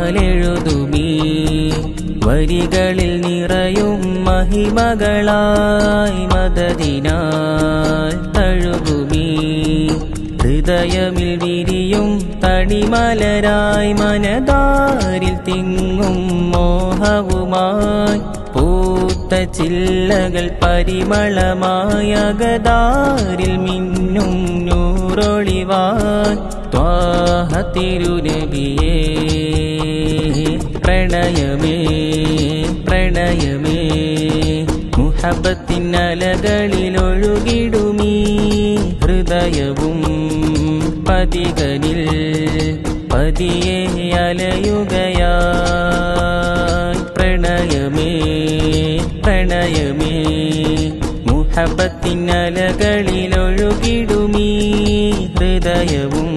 മദ്ഹിനാലെഴുതുമീ വരികളിൽ നിറയും മഹിമകളായി മദദിനാൽ തഴുകുമീ ഹൃദയമിൽ വിരിയും തണിമലരായി മനതാരിൽ തിങ്ങും മോഹവുമായി പൂത്ത ചില്ലകൾ പരിമളമായ അകതാരിൽ മിന്നും നൂറൊളിവാൻ ത്വാഹ തിരുനബിയേ പ്രണയമേ പ്രണയമേ മുഹബ്ബത്തിൻ അലകളിലൊഴുകിടുമീ ഹൃദയവും പതികനിൽ പതിയെ അലയുകയായി പ്രണയമേ പ്രണയമേ മുഹബ്ബത്തിൻ അലകളിലൊഴുകിടുമീ ഹൃദയവും